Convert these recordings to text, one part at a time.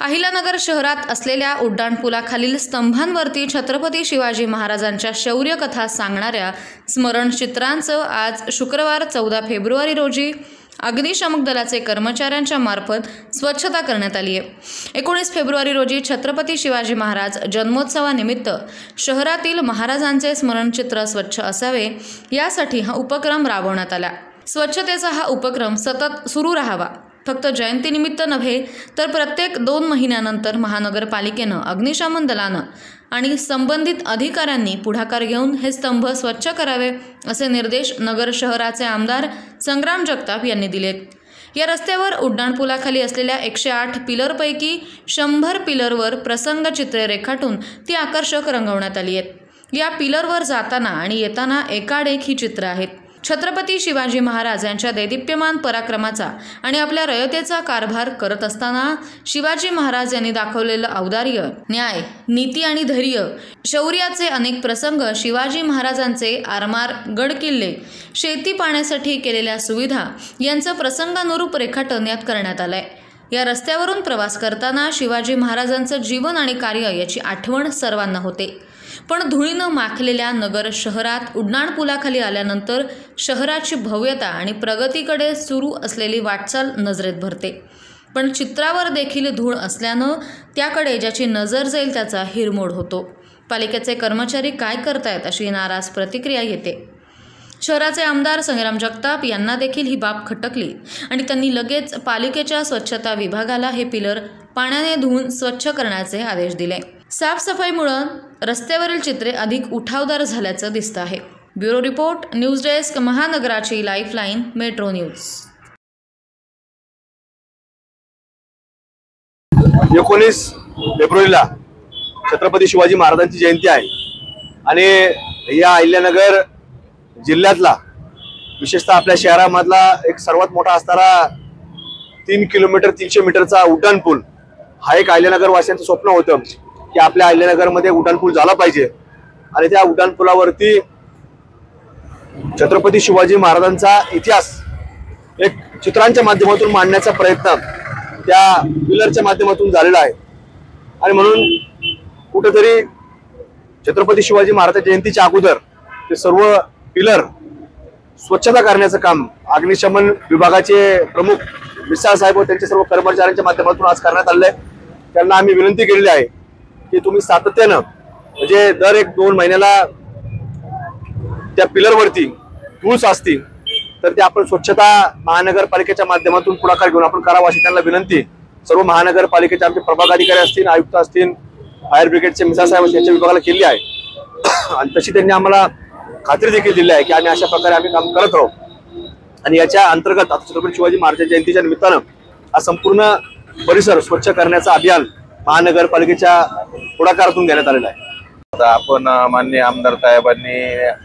अहिल्यानगर शहरात असलेल्या उड्डाणपुलाखालील स्तंभांवरती छत्रपती शिवाजी महाराजांच्या शौर्य कथा सांगणाऱ्या स्मरणचित्रांचं आज शुक्रवार 14 फेब्रुवारी रोजी अग्निशमन दलाचे कर्मचाऱ्यांच्या मार्फत स्वच्छता करण्यात आली आहे। 19 फेब्रुवारी रोजी छत्रपती शिवाजी महाराज जन्मोत्सवानिमित्त शहरातील महाराजांचे स्मरणचित्र स्वच्छ असावे यासाठी हा उपक्रम राबवण्यात आला। स्वच्छतेचा हा उपक्रम सतत सुरू राहावा। फक्त जयंतीनिमित्त नव्हे तर प्रत्येक 2 महिन्यानंतर महानगरपालिकेनं, अग्निशमन दलानं आणि संबंधित अधिकाऱ्यांनी पुढाकार घेऊन हे स्तंभ स्वच्छ करावे असे निर्देश नगर शहराचे आमदार संग्राम जगताप यांनी दिलेत। या रस्त्यावर उड्डाणपुलाखाली असलेल्या 108 पिलरपैकी 100 पिलरवर प्रसंग चित्रे रेखाटून ती आकर्षक रंगवण्यात आली आहेत। या पिलरवर जाताना आणि येताना एकाडेक ही चित्र आहेत। छत्रपती शिवाजी महाराज यांच्या दैदिप्यमान पराक्रमाचा आणि आपल्या रयतेचा कारभार करत असताना शिवाजी महाराज यांनी दाखवलेलं औदार्य, न्याय, नीती आणि धैर्य, शौर्याचे अनेक प्रसंग, शिवाजी महाराजांचे आरमार गडकिल्ले, शेती पाण्यासाठी केलेल्या सुविधा यांचं प्रसंगानुरूप रेखाटन यात करण्यात आलंय। या रस्त्यावरून प्रवास करताना शिवाजी महाराजांचं जीवन आणि कार्य याची आठवण सर्वांना होते। पण धुळीनं माखलेल्या नगर शहरात उड्डाणपुलाखाली आल्यानंतर शहराची भव्यता आणि प्रगतीकडे सुरू असलेली वाटचाल नजरेत भरते। पण चित्रावर देखील धूळ असल्यानं त्याकडे ज्याची नजर जाईल त्याचा हिरमोड होतो। पालिकेचे कर्मचारी काय करतायत अशी नाराज प्रतिक्रिया येते। शहराचे आमदार संग्राम जगताप यांना देखील ही बाब खटकली आणि त्यांनी लगेच पालिकेच्या स्वच्छता विभागाला हे पिलर पाण्याने धुवून स्वच्छ करण्याचे आदेश दिले। साफसफाईमुळे रस्त्यावरील चित्रे अधिक उठावदार झाल्याचं दिसतं आहे। ब्युरो रिपोर्ट, न्यूज डेस्क, महानगराची लाईफलाईन, मेट्रो न्यूज। 19 फेब्रुवारीला छत्रपती शिवाजी महाराजांची जयंती आहे आणि या अहिल्यानगर जिल्ह्यातला, विशेषतः आपल्या शहरामधला एक सर्वात मोठा असणारा 3 किलोमीटर 300 मीटरचा उड्डाणपूल हा एक अहिल्यानगर वासियांचं स्वप्न होतं की आपल्या अहिल्यानगरमध्ये उड्डाणपूल झाला पाहिजे आणि त्या उड्डाणपुलावरती छत्रपती शिवाजी महाराजांचा इतिहास एक चित्रांच्या माध्यमातून मांडण्याचा प्रयत्न त्या पिलरच्या माध्यमातून झालेला आहे। आणि म्हणून कुठेतरी छत्रपती शिवाजी महाराज जयंतीच्या अगोदर ते सर्व पिलर स्वच्छता करण्याचं काम अग्निशमन विभागाचे प्रमुख मिसाळ साहेब व त्यांच्या सर्व कर्मचाऱ्यांच्या माध्यमातून आज करण्यात आले आहे। त्यांना आम्ही विनंती केलेली आहे की तुम्ही सातत्यानं, म्हणजे दर 1-2 महिन्याला त्या पिलरवरती धूळ साचती तर ते आपण स्वच्छता महानगरपालिकेच्या माध्यमातून पुढाकार घेऊन आपण करावं अशी त्यांना विनंती सर्व महानगरपालिकेचे आमचे प्रभाग अधिकारी असतील, आयुक्त असतील, फायर ब्रिगेडचे मिसाळ साहेब यांच्या विभागाला केली आहे आणि तशी त्यांनी आम्हाला खात्री देखील दिली आहे की आम्ही अशा प्रकारे आम्ही काम करत राहू। आणि याच्या अंतर्गत आता छत्रपती शिवाजी महाराज जयंतीच्या निमित्तानं हा संपूर्ण परिसर स्वच्छ करण्याचं अभियान महानगरपालिकेच्या पुढाकारातून घेण्यात आलेलं आहे। आता आपण माननीय आमदार साहेबांनी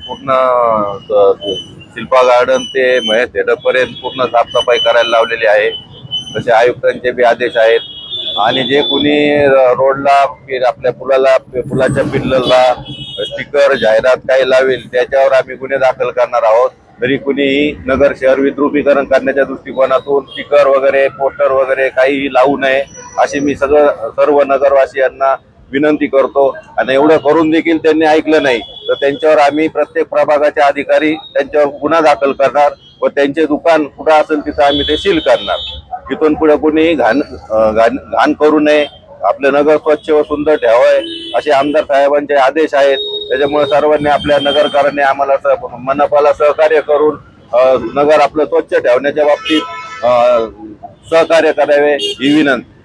पूर्ण शिल्पा गार्डन ते महेश थिएटरपर्यंत पूर्ण साफसफाई करायला लावलेली आहे। तसे आयुक्तांचे बी आदेश आहेत आणि जे कोणी रोडला आपल्या पुलाच्या पिल्लरला स्टिकर जाहिरात काही लावेल त्याच्यावर आम्ही गुन्हे दाखल करणार आहोत। तरी कुणीही नगर शहर विद्रुपीकरण करण्याच्या दृष्टिकोनातून स्टिकर वगैरे, पोस्टर वगैरे काहीही लावू नये अशी मी सर्व नगरवासियांना विनंती करतो। आणि एवढं करून देखील त्यांनी ऐकलं नाही तर त्यांच्यावर आम्ही प्रत्येक प्रभागाचे अधिकारी त्यांच्यावर गुन्हा दाखल करणार व त्यांचे दुकान कुठं असेल तिथं आम्ही ते सील करणार। इथून पुढे कुणीही घाण करू नये, आपलं नगर स्वच्छ व सुंदर ठेवावे असे आमदार साहेबांचे आदेश आहेत। त्याच्यामुळे सर्वांनी आपल्या नगरकरांनी आम्हाला मनपाला सहकार्य करून नगर आपलं स्वच्छ ठेवण्याच्या बाबतीत सहकार्य करावे ही विनंती।